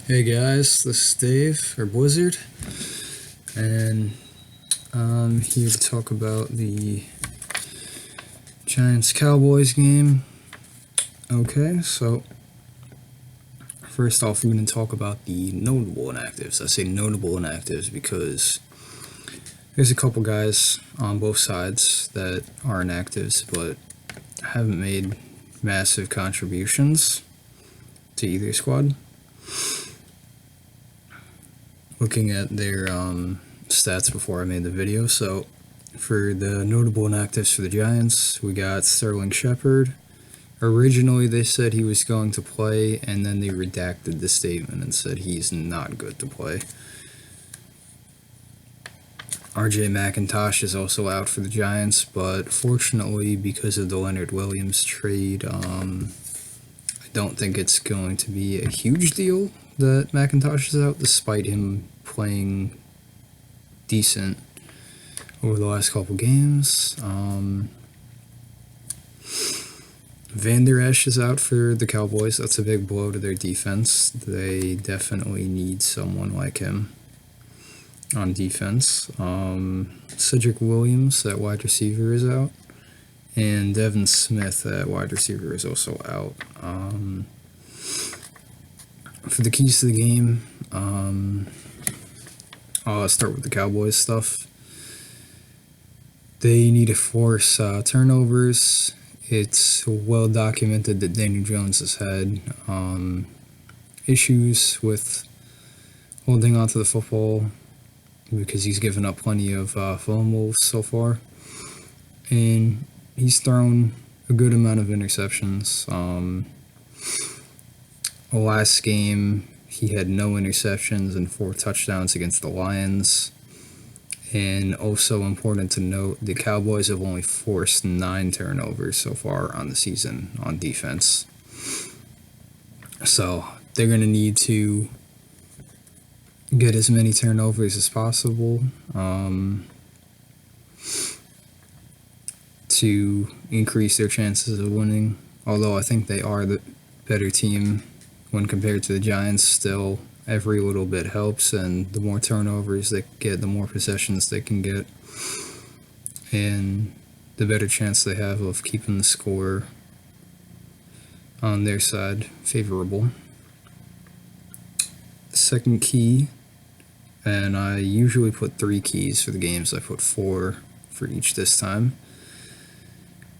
Hey guys, this is Dave, or Blizzard, and I'm here to talk about the Giants-Cowboys game. Okay, so first off, we're going to talk about the notable inactives. I say notable inactives because there's a couple guys on both sides that are inactives, but haven't made massive contributions to either squad. Looking at their stats before I made the video. So for the notable inactives for the Giants, we got Sterling Shepard. Originally they said he was going to play, and then they redacted the statement and said he's not good to play. RJ McIntosh is also out for the Giants, but fortunately because of the Leonard Williams trade, I don't think it's going to be a huge deal that McIntosh is out, despite him playing decent over the last couple games. Van Der Esch is out for the Cowboys. That's a big blow to their defense. They definitely need someone like him on defense. Cedric Williams at wide receiver is out, and Devin Smith at wide receiver is also out. For the keys to the game, I'll start with the Cowboys stuff. They need to force turnovers. It's well documented that Daniel Jones has had issues with holding onto the football because he's given up plenty of fumbles so far. And he's thrown a good amount of interceptions. Last game, he had no interceptions and 4 touchdowns against the Lions. And also important to note, the Cowboys have only forced 9 turnovers so far on the season on defense. So they're going to need to get as many turnovers as possible to increase their chances of winning. Although I think they are the better team when compared to the Giants. Still, every little bit helps, and the more turnovers they get, the more possessions they can get, and the better chance they have of keeping the score on their side favorable. Second key, and I usually put 3 keys for the games. I put 4 for each this time.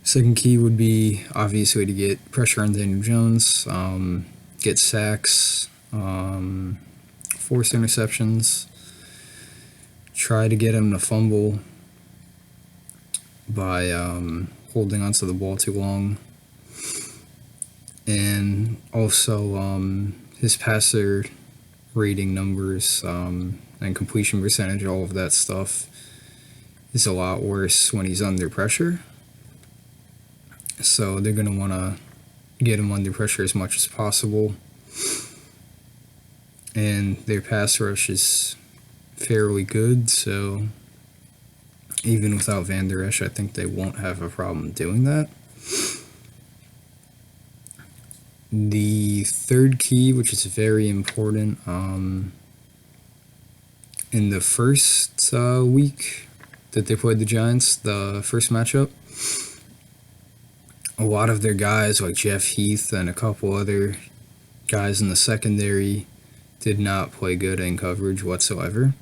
Second key would be obviously to get pressure on Daniel Jones, get sacks, force interceptions, try to get him to fumble by holding onto the ball too long, and also his passer rating numbers and completion percentage, all of that stuff is a lot worse when he's under pressure. So they're going to want to get him under pressure as much as possible. And their pass rush is fairly good, so even without Van Der Esch, I think they won't have a problem doing that. The third key, which is very important, in the first week that they played the Giants, the first matchup, a lot of their guys, like Jeff Heath and a couple other guys in the secondary, did not play good in coverage whatsoever.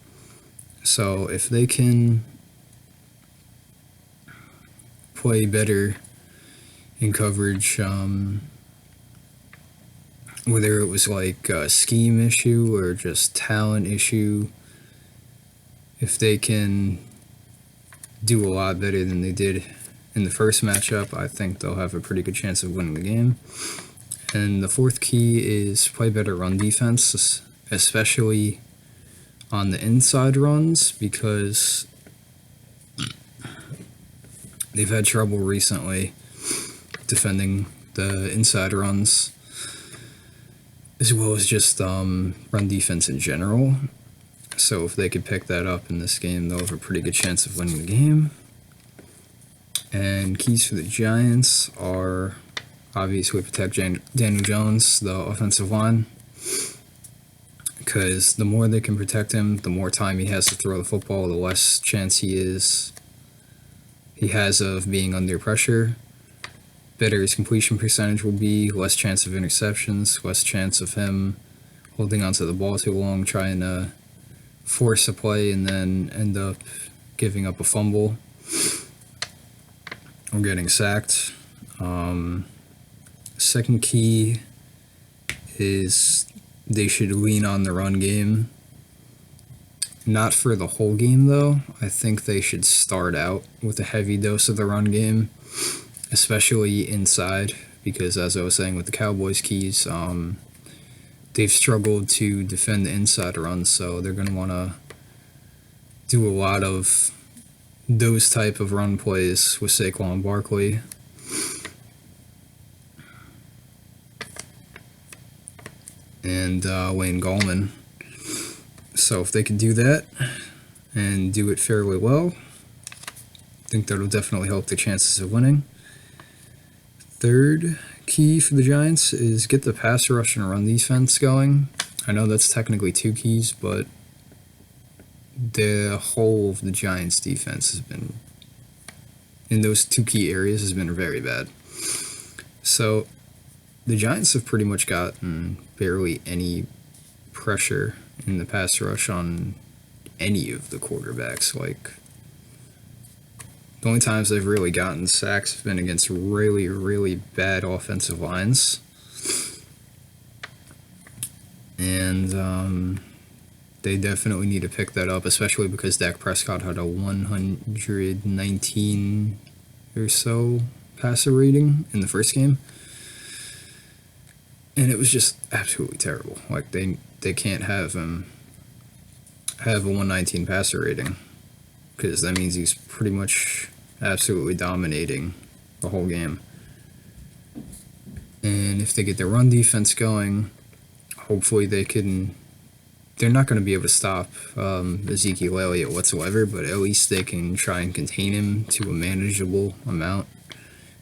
So if they can play better in coverage, whether it was like a scheme issue or just talent issue, if they can do a lot better than they did in the first matchup, I think they'll have a pretty good chance of winning the game. And the fourth key is play better run defense, especially on the inside runs, because they've had trouble recently defending the inside runs, as well as just run defense in general. So if they could pick that up in this game, they'll have a pretty good chance of winning the game. And keys for the Giants are obviously protect Daniel Jones, the offensive line. because the more they can protect him, the more time he has to throw the football, the less chance he has of being under pressure. Better his completion percentage will be, less chance of interceptions, less chance of him holding onto the ball too long, trying to force a play and then end up giving up a fumble or getting sacked. Second key is they should lean on the run game. Not for the whole game, though. I think they should start out with a heavy dose of the run game, especially inside, because as I was saying with the Cowboys keys, they've struggled to defend the inside runs, so they're going to want to do a lot of those type of run plays with Saquon Barkley. And Wayne Gallman. So if they can do that and do it fairly well, I think that'll definitely help their chances of winning. Third key for the Giants is get the pass rush and run defense going. I know that's technically two keys, but the whole of the Giants defense has been, in those two key areas, has been very bad. So the Giants have pretty much gotten barely any pressure in the pass rush on any of the quarterbacks. Like, the only times they've really gotten sacks have been against really, really bad offensive lines. And they definitely need to pick that up, especially because Dak Prescott had a 119 or so passer rating in the first game. And it was just absolutely terrible. Like, they can't have him have a 119 passer rating, because that means he's pretty much absolutely dominating the whole game. And if they get their run defense going, hopefully they're not going to be able to stop Ezekiel Elliott whatsoever, but at least they can try and contain him to a manageable amount.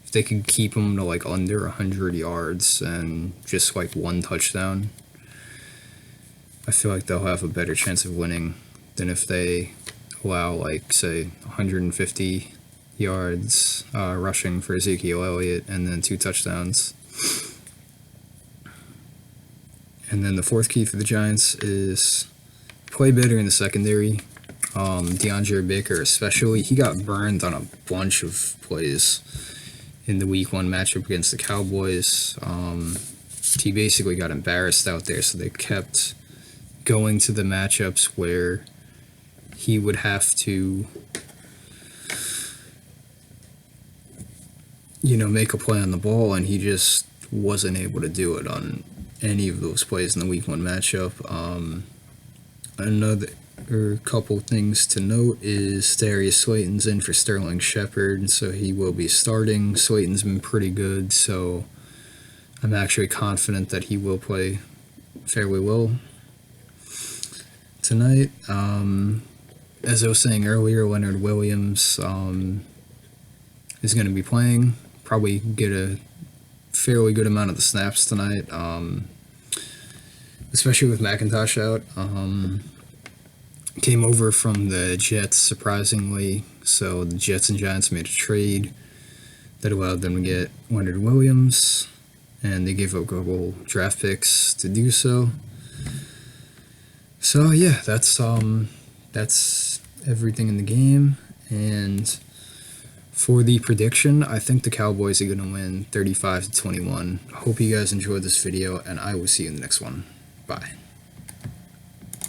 If they can keep him to like under 100 yards and just like one touchdown, I feel like they'll have a better chance of winning than if they allow, like, say, 150 yards rushing for Ezekiel Elliott and then 2 touchdowns. And then the fourth key for the Giants is play better in the secondary. DeAndre Baker especially, he got burned on a bunch of plays in the Week 1 matchup against the Cowboys. He basically got embarrassed out there, so they kept going to the matchups where he would have to, make a play on the ball, and he just wasn't able to do it on any of those plays in the Week 1 matchup. Another couple things to note is Darius Slayton's in for Sterling Shepard, so he will be starting. Slayton's been pretty good, so I'm actually confident that he will play fairly well tonight. As I was saying earlier, Leonard Williams is going to be playing, probably get a fairly good amount of the snaps tonight, especially with McIntosh out. Came over from the Jets, surprisingly, so the Jets and Giants made a trade that allowed them to get Leonard Williams, and they gave up a couple draft picks to do so. So yeah, that's everything in the game. And for the prediction, I think the Cowboys are going to win 35-21. I hope you guys enjoyed this video, and I will see you in the next one. Bye.